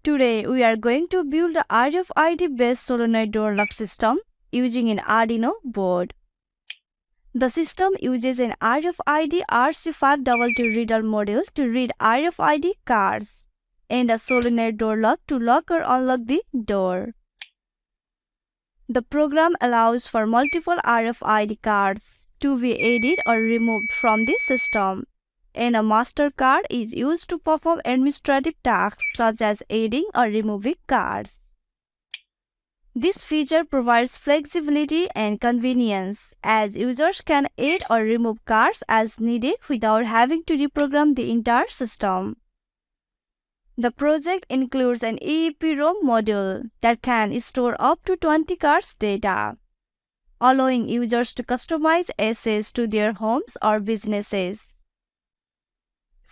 Today we are going to build the RFID-based solenoid door lock system using an Arduino board. The system uses an RFID RC522 reader module to read RFID cards and a solenoid door lock to lock or unlock the door. The program allows for multiple RFID cards to be added or removed from the system, and a MasterCard is used to perform administrative tasks such as adding or removing cards. This feature provides flexibility and convenience, as users can add or remove cards as needed without having to reprogram the entire system. The project includes an EEPROM module that can store up to 20 cards data, allowing users to customize access to their homes or businesses.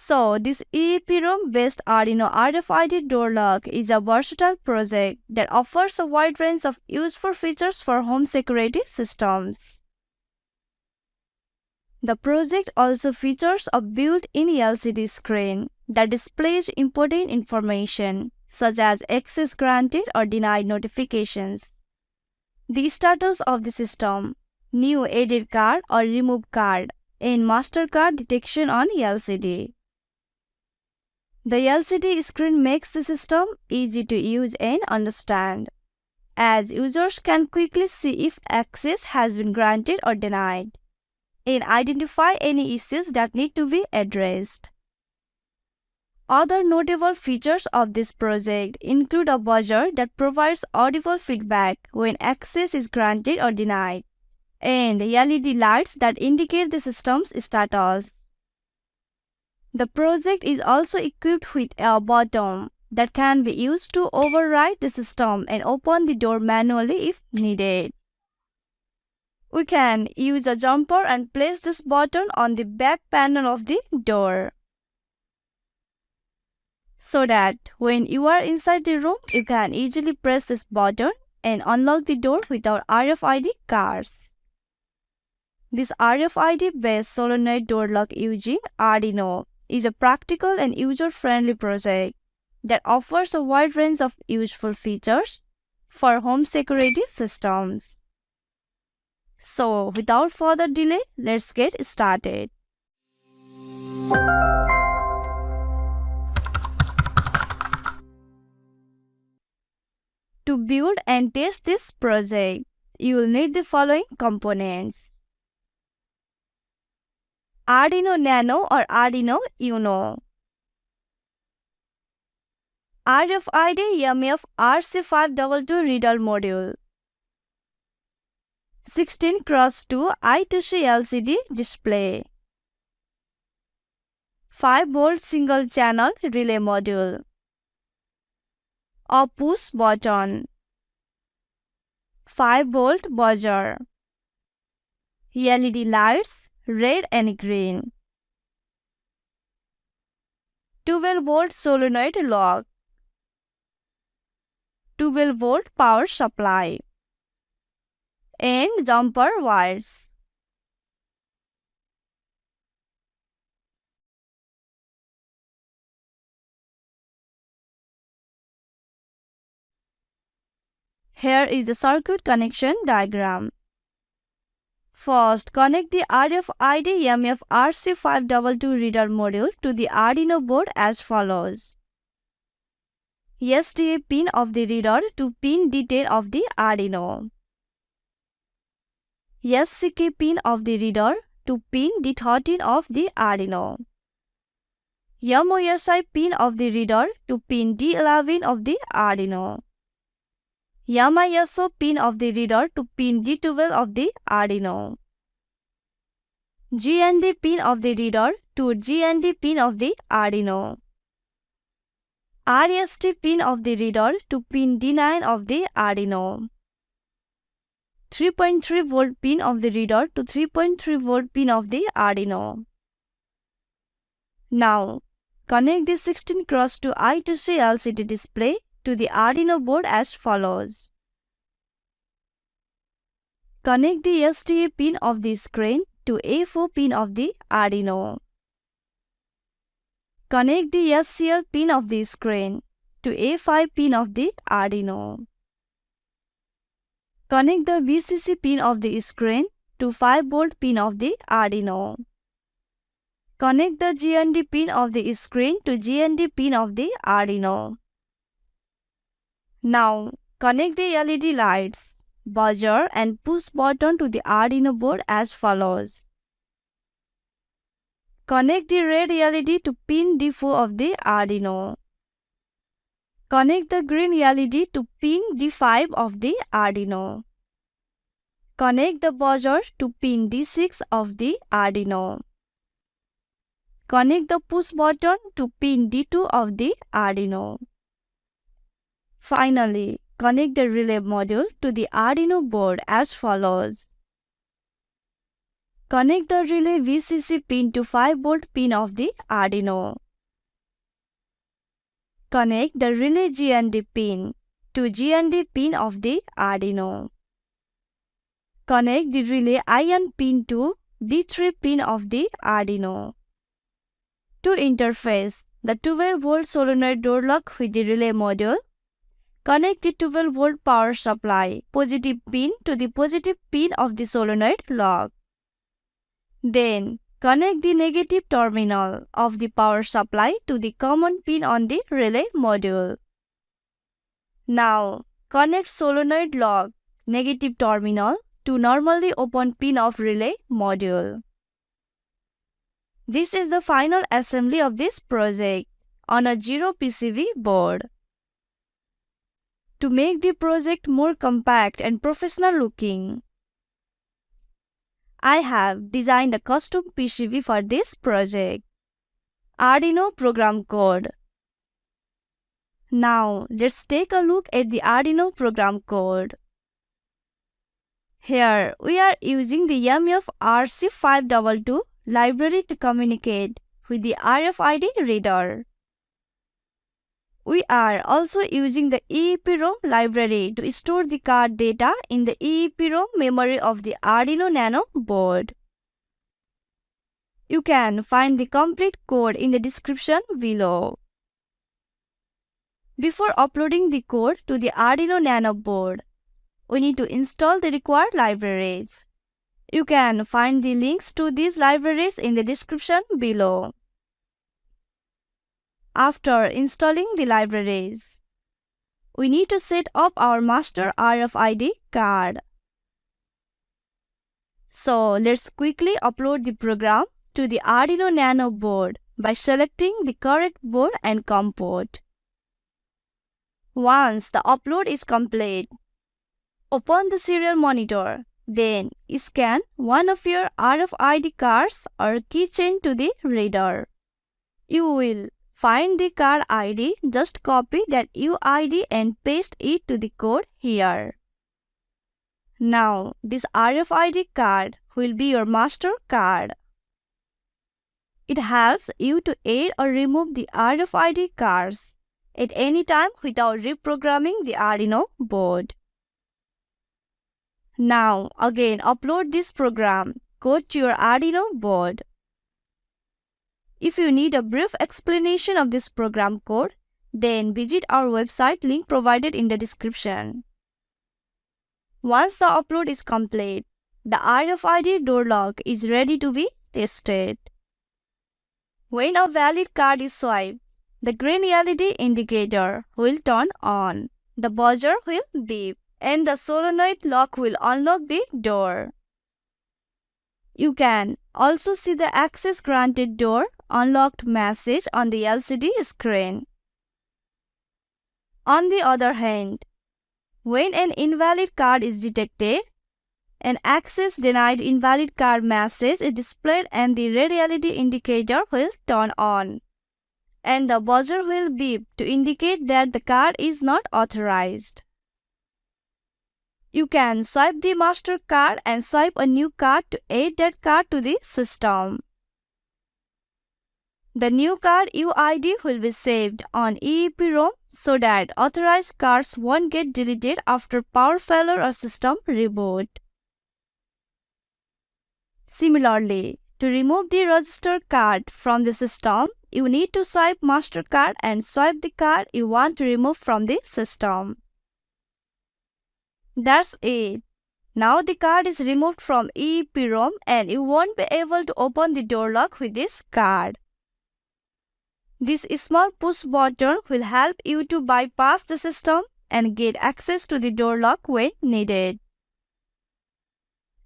So, this EEPROM-based Arduino RFID door lock is a versatile project that offers a wide range of useful features for home security systems. The project also features a built-in LCD screen that displays important information, such as access granted or denied notifications, the status of the system, new added card or removed card, and MasterCard detection on LCD. The LCD screen makes the system easy to use and understand, as users can quickly see if access has been granted or denied, and identify any issues that need to be addressed. Other notable features of this project include a buzzer that provides audible feedback when access is granted or denied, and LED lights that indicate the system's status. The project is also equipped with a button that can be used to override the system and open the door manually if needed. We can use a jumper and place this button on the back panel of the door, so that when you are inside the room, you can easily press this button and unlock the door without RFID cards. This RFID-based solenoid door lock using Arduino is a practical and user-friendly project that offers a wide range of useful features for home security systems. So, without further delay, let's get started. To build and test this project, you will need the following components: Arduino Nano or Arduino Uno, RFID EMF RC522 reader module, 16x2 I2C LCD display, 5V single channel relay module, a push button, 5V buzzer, LED lights red and green, 12V solenoid lock, 12V power supply, and jumper wires. Here is the circuit connection diagram. First, connect the RFID EMF RC522 reader module to the Arduino board as follows: SDA pin of the reader to pin D10 of the Arduino, SCK pin of the reader to pin D13 of the Arduino, MOSI pin of the reader to pin D11 of the Arduino, MISO pin of the reader to pin D12 of the Arduino, GND pin of the reader to GND pin of the Arduino, RST pin of the reader to pin D9 of the Arduino, 3.3V pin of the reader to 3.3V pin of the Arduino. Now, connect the 16x2 I2C LCD display to the Arduino board as follows. Connect the SDA pin of the screen to A4 pin of the Arduino. Connect the SCL pin of the screen to A5 pin of the Arduino. Connect the VCC pin of the screen to 5V pin of the Arduino. Connect the GND pin of the screen to GND pin of the Arduino. Now, connect the LED lights, buzzer and push button to the Arduino board as follows. Connect the red LED to pin D4 of the Arduino. Connect the green LED to pin D5 of the Arduino. Connect the buzzer to pin D6 of the Arduino. Connect the push button to pin D2 of the Arduino. Finally, connect the relay module to the Arduino board as follows. Connect the relay VCC pin to 5V pin of the Arduino. Connect the relay GND pin to GND pin of the Arduino. Connect the relay IN pin to D3 pin of the Arduino. To interface the 12V solenoid door lock with the relay module, connect the 12V power supply positive pin to the positive pin of the solenoid lock. Then, connect the negative terminal of the power supply to the common pin on the relay module. Now, connect solenoid lock negative terminal to normally open pin of relay module. This is the final assembly of this project on a 0 PCB board. To make the project more compact and professional looking, I have designed a custom PCB for this project. Arduino program code. Now, let's take a look at the Arduino program code. Here, we are using the MF RC522 library to communicate with the RFID reader. We are also using the EEPROM library to store the card data in the EEPROM memory of the Arduino Nano board. You can find the complete code in the description below. Before uploading the code to the Arduino Nano board, we need to install the required libraries. You can find the links to these libraries in the description below. After installing the libraries, we need to set up our master RFID card. So let's quickly upload the program to the Arduino Nano board by selecting the correct board and COM port. Once the upload is complete, open the serial monitor. Then scan one of your RFID cards or keychain to the reader. You will find the card ID, just copy that UID and paste it to the code here. Now, this RFID card will be your master card. It helps you to add or remove the RFID cards at any time without reprogramming the Arduino board. Now, again upload this program code to your Arduino board. If you need a brief explanation of this program code, then visit our website link provided in the description. Once the upload is complete, the RFID door lock is ready to be tested. When a valid card is swiped, the green LED indicator will turn on, the buzzer will beep, and the solenoid lock will unlock the door. You can also see the access granted door unlocked message on the LCD screen. On the other hand, when an invalid card is detected, an access denied invalid card message is displayed and the red LED indicator will turn on, and the buzzer will beep to indicate that the card is not authorized. You can swipe the master card and swipe a new card to add that card to the system. The new card UID will be saved on EEPROM so that authorized cards won't get deleted after power failure or system reboot. Similarly, to remove the registered card from the system, you need to swipe MasterCard and swipe the card you want to remove from the system. That's it. Now the card is removed from EEPROM and you won't be able to open the door lock with this card. This small push button will help you to bypass the system and get access to the door lock when needed.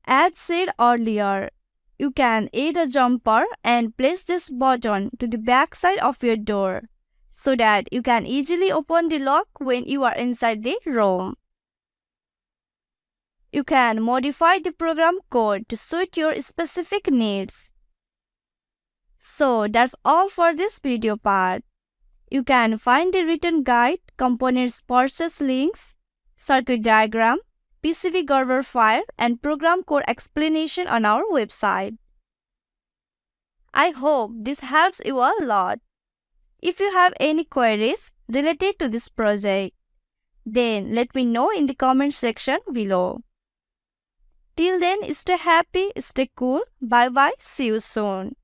As said earlier, you can add a jumper and place this button to the back side of your door so that you can easily open the lock when you are inside the room. You can modify the program code to suit your specific needs. So that's all for this video part. You can find the written guide, components purchase links, circuit diagram, PCB Gerber file, and program code explanation on our website. I hope this helps you a lot. If you have any queries related to this project, then let me know in the comment section below. Till then, stay happy, stay cool. Bye bye. See you soon.